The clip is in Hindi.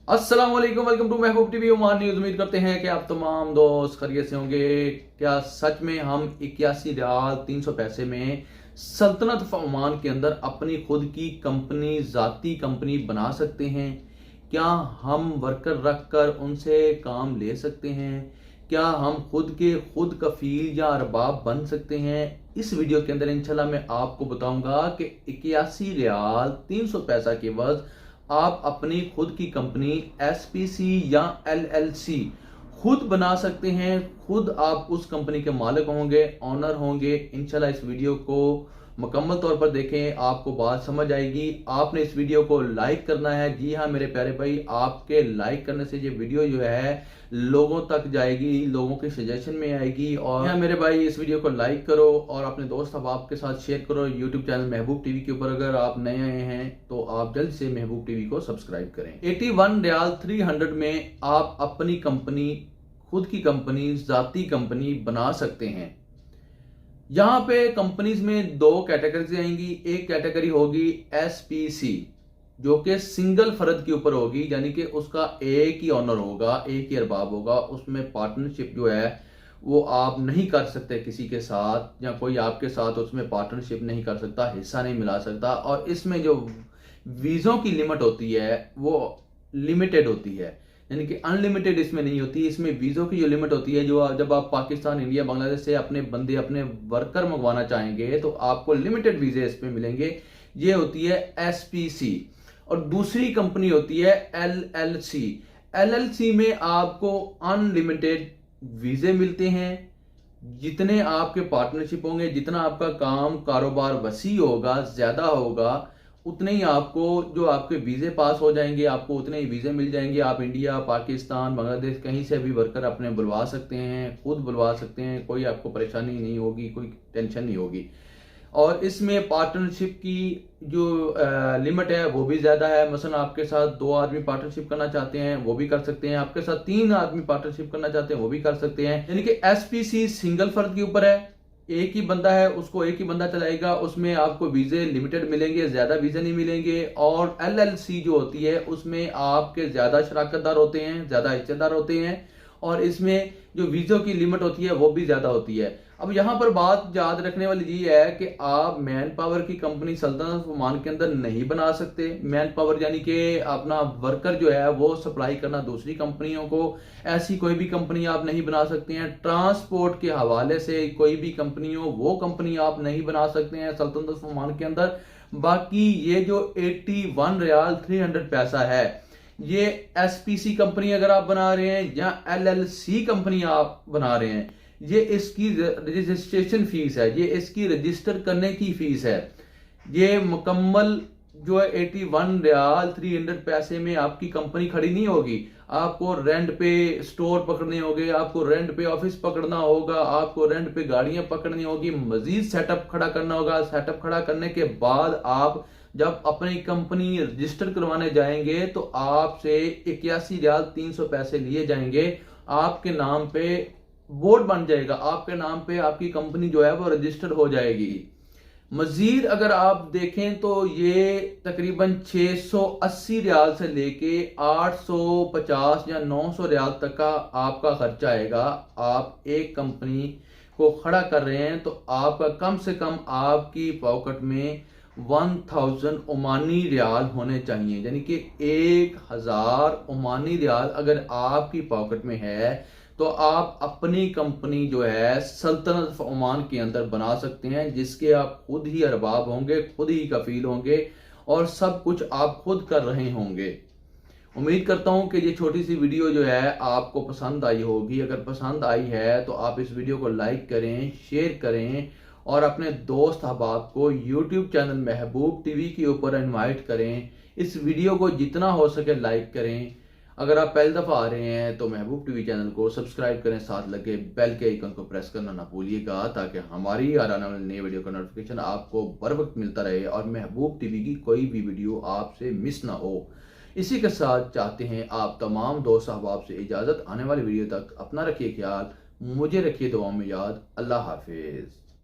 अस्सलाम वालेकुम, welcome to Mehboob TV Oman news. उम्मीद करते हैं कि आप तमाम दोस्त खैरियत से होंगे। क्या सच में हम 81 रियाल 300 पैसे में सल्तनत ऑफ ओमान के अंदर अपनी खुद की कंपनी, ज़ाती कंपनी बना सकते हैं? क्या हम वर्कर रख कर उनसे काम ले सकते हैं? क्या हम खुद कफील या अरबाब बन सकते हैं? इस वीडियो के अंदर इंशाल्लाह मैं आपको बताऊंगा कि 81 रियाल 300 पैसा के वज़ आप अपनी खुद की कंपनी एसपीसी या एलएलसी खुद बना सकते हैं। खुद आप उस कंपनी के मालिक होंगे, ऑनर होंगे। इंशाल्लाह इस वीडियो को मुकम्मल तौर पर देखें, आपको बात समझ आएगी। आपने इस वीडियो को लाइक करना है। जी हाँ मेरे प्यारे भाई, आपके लाइक करने से ये वीडियो जो है लोगों तक जाएगी, लोगों के सजेशन में आएगी। और हाँ मेरे भाई, इस वीडियो को लाइक करो और अपने दोस्त अहबाब के साथ शेयर करो। यूट्यूब चैनल महबूब टीवी के ऊपर अगर आप नए आए हैं तो आप जल्द से महबूब टीवी को सब्सक्राइब करें। 81 रियाल 300 में आप अपनी कंपनी, खुद की कंपनी, जाती कंपनी बना सकते हैं। यहां पे कंपनीज में दो कैटेगरीज आएंगी। एक कैटेगरी होगी एसपीसी, जो कि सिंगल फर्द के ऊपर होगी, यानी कि उसका एक ही ऑनर होगा, एक ही अरबाब होगा। उसमें पार्टनरशिप जो है वो आप नहीं कर सकते किसी के साथ, या कोई आपके साथ उसमें पार्टनरशिप नहीं कर सकता, हिस्सा नहीं मिला सकता। और इसमें जो वीज़ों की लिमिट होती है वो लिमिटेड होती है, यानी कि अनलिमिटेड इसमें नहीं होती। इसमें वीज़ों की जो लिमिट होती है, जो जब आप पाकिस्तान, इंडिया, बांग्लादेश से अपने बंदे, अपने वर्कर मंगवाना चाहेंगे तो आपको लिमिटेड वीज़े इस पे मिलेंगे। ये होती है एसपीसी। और दूसरी कंपनी होती है एलएलसी। एलएलसी में आपको अनलिमिटेड वीज़े मिलते हैं। जितने आपके पार्टनरशिप होंगे, जितना आपका काम कारोबार वसी होगा, ज़्यादा होगा, उतने ही आपको जो आपके वीज़े पास हो जाएंगे, आपको उतने ही वीज़े मिल जाएंगे। आप इंडिया, पाकिस्तान, बांग्लादेश कहीं से भी वर्कर अपने बुलवा सकते हैं, खुद बुलवा सकते हैं। कोई आपको परेशानी नहीं होगी, कोई टेंशन नहीं होगी। और इसमें पार्टनरशिप की जो लिमिट है वो भी ज़्यादा है। मसलन आपके साथ 2 आदमी पार्टनरशिप करना चाहते हैं वो भी कर सकते हैं, आपके साथ 3 आदमी पार्टनरशिप करना चाहते हैं वो भी कर सकते हैं। यानी कि एसपीसी सिंगल फर्द के ऊपर है, एक ही बंदा है, उसको एक ही बंदा चलाएगा। उसमें आपको वीज़े लिमिटेड मिलेंगे, ज़्यादा वीज़े नहीं मिलेंगे। और एलएलसी जो होती है उसमें आपके ज़्यादा शराकतदार होते हैं, ज़्यादा हिस्सेदार होते हैं, और इसमें जो वीज़ों की लिमिट होती है वो भी ज़्यादा होती है। अब यहाँ पर बात याद रखने वाली ये है कि आप मैन पावर की कंपनी सल्तनत ऑफ ओमान के अंदर नहीं बना सकते। मैन पावर यानी कि अपना वर्कर जो है वो सप्लाई करना दूसरी कंपनियों को, ऐसी कोई भी कंपनी आप नहीं बना सकते हैं। ट्रांसपोर्ट के हवाले से कोई भी कंपनी हो, वो कंपनी आप नहीं बना सकते हैं सल्तनत ऑफ ओमान के अंदर। बाकी ये जो 81 रियाल 300 पैसा है, ये एसपीसी कंपनी अगर आप बना रहे हैं या एलएलसी कंपनी आप बना रहे हैं, ये इसकी रजिस्ट्रेशन फीस है, ये इसकी रजिस्टर करने की फीस है। ये मुकम्मल जो है 81 रियाल 300 पैसे में आपकी कंपनी खड़ी नहीं होगी। आपको रेंट पे स्टोर पकड़ने होंगे, आपको रेंट पे ऑफिस पकड़ना होगा, आपको रेंट पे गाड़ियां पकड़नी होगी, मजीद सेटअप खड़ा करना होगा। सेटअप खड़ा करने के बाद आप जब अपनी कंपनी रजिस्टर करवाने जाएंगे तो आपसे 81 रियाल 300 पैसे लिए जाएंगे। आपके नाम पे बोर्ड बन जाएगा, आपके नाम पे आपकी कंपनी जो है वो रजिस्टर हो जाएगी। मजीद अगर आप देखें तो ये तकरीबन 680 रियाल से लेके 850 या 900 रियाल तक का आपका खर्चा आएगा। आप एक कंपनी को खड़ा कर रहे हैं तो आपका कम से कम आपकी पॉकेट में 1000 ओमानी रियाल होने चाहिए, यानी कि 1000 ओमानी रियाल अगर आपकी पॉकेट में है तो आप अपनी कंपनी जो है सल्तनत ऑफ ओमान के अंदर बना सकते हैं, जिसके आप खुद ही अरबाब होंगे, खुद ही कफील होंगे, और सब कुछ आप खुद कर रहे होंगे। उम्मीद करता हूं कि ये छोटी सी वीडियो जो है आपको पसंद आई होगी। अगर पसंद आई है तो आप इस वीडियो को लाइक करें, शेयर करें, और अपने दोस्त अहबाब को यूट्यूब चैनल महबूब टीवी के ऊपर इनवाइट करें। इस वीडियो को जितना हो सके लाइक करें। अगर आप पहली दफ़ा आ रहे हैं तो महबूब टीवी चैनल को सब्सक्राइब करें, साथ लगे बेल के आइकन को प्रेस करना ना भूलिएगा, ताकि हमारी आने वाली नई वीडियो का नोटिफिकेशन आपको बर वक्त मिलता रहे और महबूब टीवी की कोई भी वीडियो आपसे मिस ना हो। इसी के साथ चाहते हैं आप तमाम दोस्त अहबाब से इजाज़त। आने वाली वीडियो तक अपना रखिए ख्याल, मुझे रखिए दुआ में याद। अल्लाह हाफिज़।